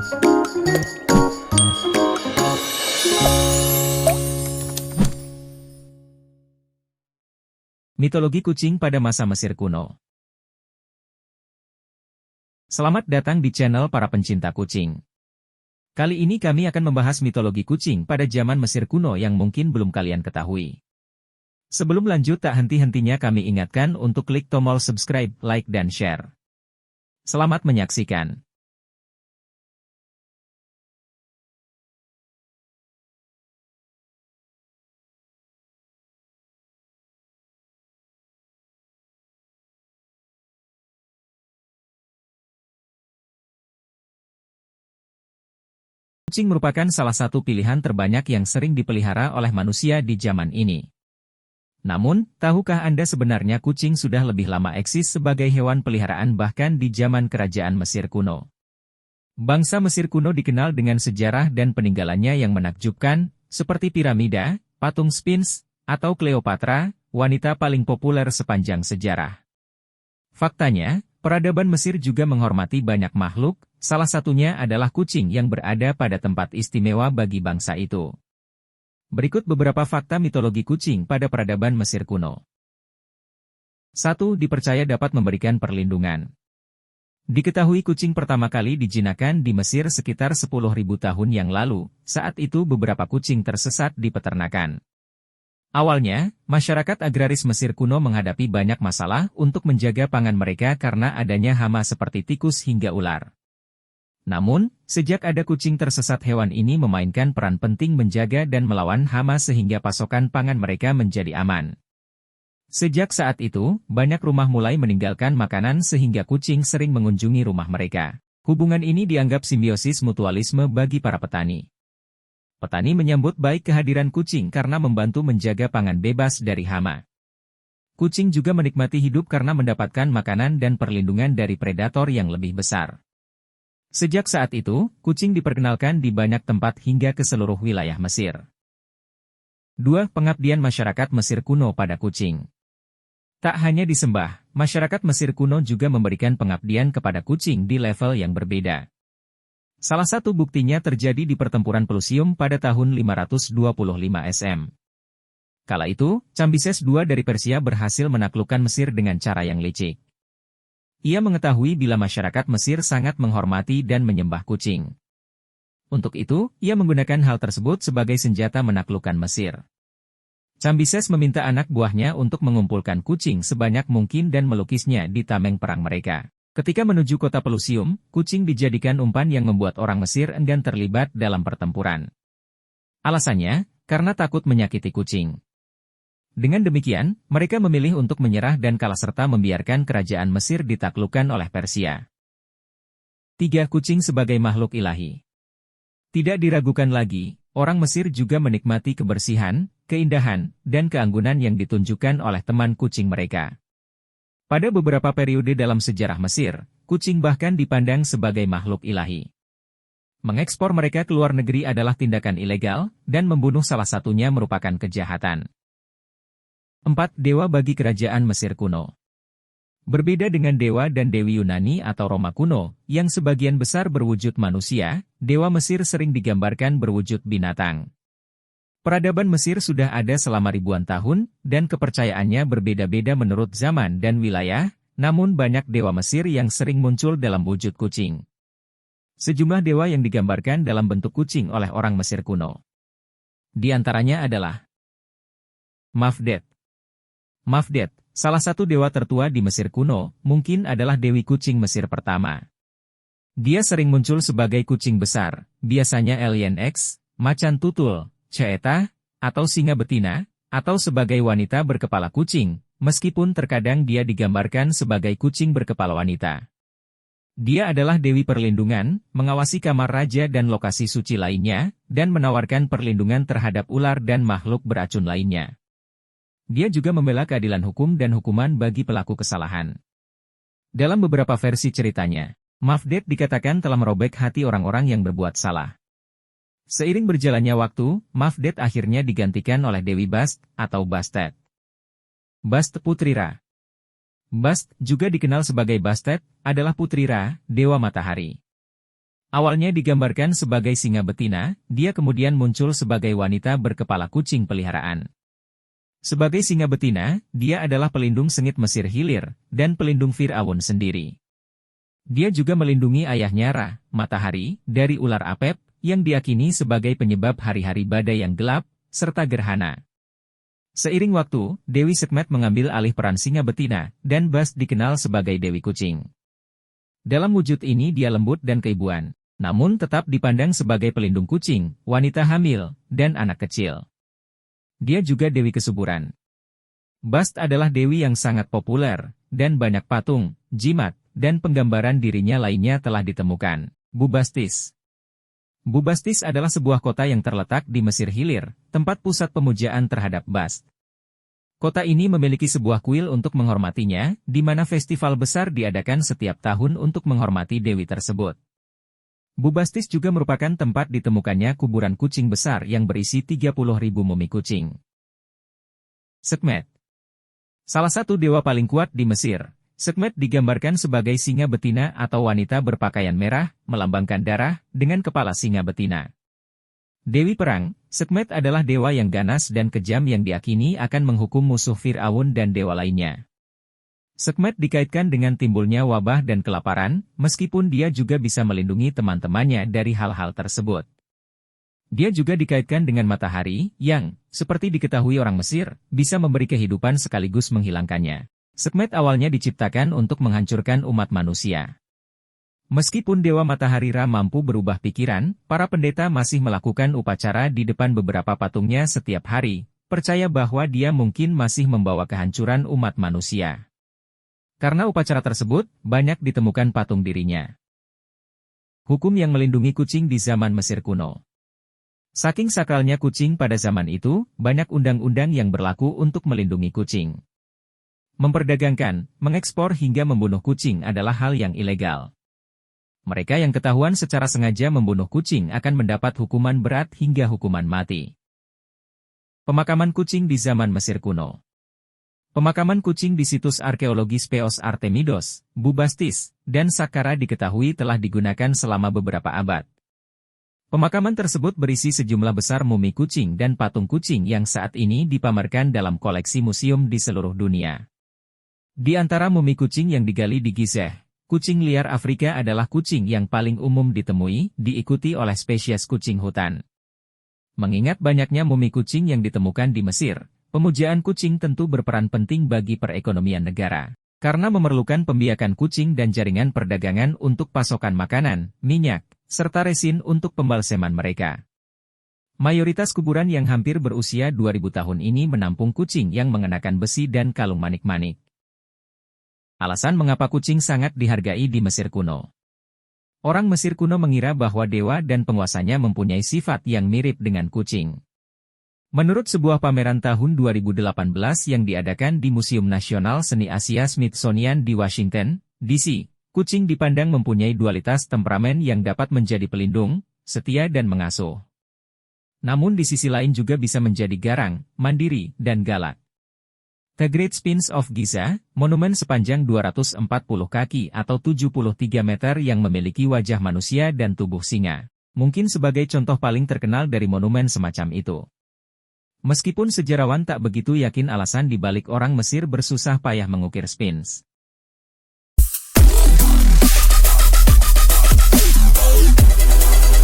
Mitologi kucing pada masa Mesir kuno. Selamat datang di channel para pencinta kucing. Kali ini kami akan membahas mitologi kucing pada zaman Mesir kuno yang mungkin belum kalian ketahui. Sebelum lanjut, tak henti-hentinya kami ingatkan untuk klik tombol subscribe, like, dan share. Selamat menyaksikan. Kucing merupakan salah satu pilihan terbanyak yang sering dipelihara oleh manusia di zaman ini. Namun, tahukah Anda sebenarnya kucing sudah lebih lama eksis sebagai hewan peliharaan bahkan di zaman kerajaan Mesir kuno? Bangsa Mesir kuno dikenal dengan sejarah dan peninggalannya yang menakjubkan, seperti piramida, patung Sphinx, atau Cleopatra, wanita paling populer sepanjang sejarah. Faktanya, peradaban Mesir juga menghormati banyak makhluk, salah satunya adalah kucing yang berada pada tempat istimewa bagi bangsa itu. Berikut beberapa fakta mitologi kucing pada peradaban Mesir kuno. 1. Dipercaya dapat memberikan perlindungan. Diketahui kucing pertama kali dijinakkan di Mesir sekitar 10.000 tahun yang lalu, saat itu beberapa kucing tersesat di peternakan. Awalnya, masyarakat agraris Mesir kuno menghadapi banyak masalah untuk menjaga pangan mereka karena adanya hama seperti tikus hingga ular. Namun, sejak ada kucing tersesat, hewan ini memainkan peran penting menjaga dan melawan hama sehingga pasokan pangan mereka menjadi aman. Sejak saat itu, banyak rumah mulai meninggalkan makanan sehingga kucing sering mengunjungi rumah mereka. Hubungan ini dianggap simbiosis mutualisme bagi para petani. Petani menyambut baik kehadiran kucing karena membantu menjaga pangan bebas dari hama. Kucing juga menikmati hidup karena mendapatkan makanan dan perlindungan dari predator yang lebih besar. Sejak saat itu, kucing diperkenalkan di banyak tempat hingga ke seluruh wilayah Mesir. 2. Pengabdian masyarakat Mesir kuno pada kucing. Tak hanya disembah, masyarakat Mesir kuno juga memberikan pengabdian kepada kucing di level yang berbeda. Salah satu buktinya terjadi di pertempuran Pelusium pada tahun 525 SM. Kala itu, Cambises II dari Persia berhasil menaklukkan Mesir dengan cara yang licik. Ia mengetahui bila masyarakat Mesir sangat menghormati dan menyembah kucing. Untuk itu, ia menggunakan hal tersebut sebagai senjata menaklukkan Mesir. Cambises meminta anak buahnya untuk mengumpulkan kucing sebanyak mungkin dan melukisnya di tameng perang mereka. Ketika menuju kota Pelusium, kucing dijadikan umpan yang membuat orang Mesir enggan terlibat dalam pertempuran. Alasannya, karena takut menyakiti kucing. Dengan demikian, mereka memilih untuk menyerah dan kalah serta membiarkan kerajaan Mesir ditaklukkan oleh Persia. 3. Kucing sebagai makhluk ilahi. Tidak diragukan lagi, orang Mesir juga menikmati kebersihan, keindahan, dan keanggunan yang ditunjukkan oleh teman kucing mereka. Pada beberapa periode dalam sejarah Mesir, kucing bahkan dipandang sebagai makhluk ilahi. Mengekspor mereka ke luar negeri adalah tindakan ilegal, dan membunuh salah satunya merupakan kejahatan. 4. Dewa bagi kerajaan Mesir kuno. Berbeda dengan dewa dan dewi Yunani atau Roma kuno, yang sebagian besar berwujud manusia, dewa Mesir sering digambarkan berwujud binatang. Peradaban Mesir sudah ada selama ribuan tahun, dan kepercayaannya berbeda-beda menurut zaman dan wilayah, namun banyak dewa Mesir yang sering muncul dalam wujud kucing. Sejumlah dewa yang digambarkan dalam bentuk kucing oleh orang Mesir kuno. Di antaranya adalah Mafdet. Mafdet, salah satu dewa tertua di Mesir kuno, mungkin adalah dewi kucing Mesir pertama. Dia sering muncul sebagai kucing besar, biasanya alien X, macan tutul, Ceeta, atau singa betina, atau sebagai wanita berkepala kucing, meskipun terkadang dia digambarkan sebagai kucing berkepala wanita. Dia adalah dewi perlindungan, mengawasi kamar raja dan lokasi suci lainnya, dan menawarkan perlindungan terhadap ular dan makhluk beracun lainnya. Dia juga membela keadilan hukum dan hukuman bagi pelaku kesalahan. Dalam beberapa versi ceritanya, Mafdet dikatakan telah merobek hati orang-orang yang berbuat salah. Seiring berjalannya waktu, Mafdet akhirnya digantikan oleh Dewi Bast atau Bastet. Bast Putri Ra. Bast, juga dikenal sebagai Bastet, adalah putri Ra, dewa matahari. Awalnya digambarkan sebagai singa betina, dia kemudian muncul sebagai wanita berkepala kucing peliharaan. Sebagai singa betina, dia adalah pelindung sengit Mesir Hilir, dan pelindung Fir'aun sendiri. Dia juga melindungi ayahnya Ra, matahari, dari ular Apep, yang diyakini sebagai penyebab hari-hari badai yang gelap, serta gerhana. Seiring waktu, Dewi Sekhmet mengambil alih peran singa betina, dan Bast dikenal sebagai Dewi Kucing. Dalam wujud ini dia lembut dan keibuan, namun tetap dipandang sebagai pelindung kucing, wanita hamil, dan anak kecil. Dia juga Dewi Kesuburan. Bast adalah dewi yang sangat populer, dan banyak patung, jimat, dan penggambaran dirinya lainnya telah ditemukan. Bubastis. Bubastis adalah sebuah kota yang terletak di Mesir Hilir, tempat pusat pemujaan terhadap Bast. Kota ini memiliki sebuah kuil untuk menghormatinya, di mana festival besar diadakan setiap tahun untuk menghormati dewi tersebut. Bubastis juga merupakan tempat ditemukannya kuburan kucing besar yang berisi 30.000 mumi kucing. Sekhmet. Salah satu dewa paling kuat di Mesir, Sekhmet digambarkan sebagai singa betina atau wanita berpakaian merah, melambangkan darah, dengan kepala singa betina. Dewi Perang, Sekhmet adalah dewa yang ganas dan kejam yang diyakini akan menghukum musuh Fir'aun dan dewa lainnya. Sekhmet dikaitkan dengan timbulnya wabah dan kelaparan, meskipun dia juga bisa melindungi teman-temannya dari hal-hal tersebut. Dia juga dikaitkan dengan matahari, yang, seperti diketahui orang Mesir, bisa memberi kehidupan sekaligus menghilangkannya. Sekhmet awalnya diciptakan untuk menghancurkan umat manusia. Meskipun Dewa Matahari Ra mampu berubah pikiran, para pendeta masih melakukan upacara di depan beberapa patungnya setiap hari, percaya bahwa dia mungkin masih membawa kehancuran umat manusia. Karena upacara tersebut, banyak ditemukan patung dirinya. Hukum yang melindungi kucing di zaman Mesir kuno. Saking sakralnya kucing pada zaman itu, banyak undang-undang yang berlaku untuk melindungi kucing. Memperdagangkan, mengekspor hingga membunuh kucing adalah hal yang ilegal. Mereka yang ketahuan secara sengaja membunuh kucing akan mendapat hukuman berat hingga hukuman mati. Pemakaman kucing di zaman Mesir kuno. Pemakaman kucing di situs arkeologis Peos Artemidos, Bubastis, dan Saqqara diketahui telah digunakan selama beberapa abad. Pemakaman tersebut berisi sejumlah besar mumi kucing dan patung kucing yang saat ini dipamerkan dalam koleksi museum di seluruh dunia. Di antara mumi kucing yang digali di Gizeh, kucing liar Afrika adalah kucing yang paling umum ditemui, diikuti oleh spesies kucing hutan. Mengingat banyaknya mumi kucing yang ditemukan di Mesir, pemujaan kucing tentu berperan penting bagi perekonomian negara, karena memerlukan pembiakan kucing dan jaringan perdagangan untuk pasokan makanan, minyak, serta resin untuk pembalseman mereka. Mayoritas kuburan yang hampir berusia 2000 tahun ini menampung kucing yang mengenakan besi dan kalung manik-manik. Alasan mengapa kucing sangat dihargai di Mesir kuno. Orang Mesir kuno mengira bahwa dewa dan penguasanya mempunyai sifat yang mirip dengan kucing. Menurut sebuah pameran tahun 2018 yang diadakan di Museum Nasional Seni Asia Smithsonian di Washington, D.C., kucing dipandang mempunyai dualitas temperamen yang dapat menjadi pelindung, setia dan mengasuh. Namun di sisi lain juga bisa menjadi garang, mandiri, dan galak. The Great Sphinx of Giza, monumen sepanjang 240 kaki atau 73 meter yang memiliki wajah manusia dan tubuh singa, mungkin sebagai contoh paling terkenal dari monumen semacam itu. Meskipun sejarawan tak begitu yakin alasan di balik orang Mesir bersusah payah mengukir Sphinx.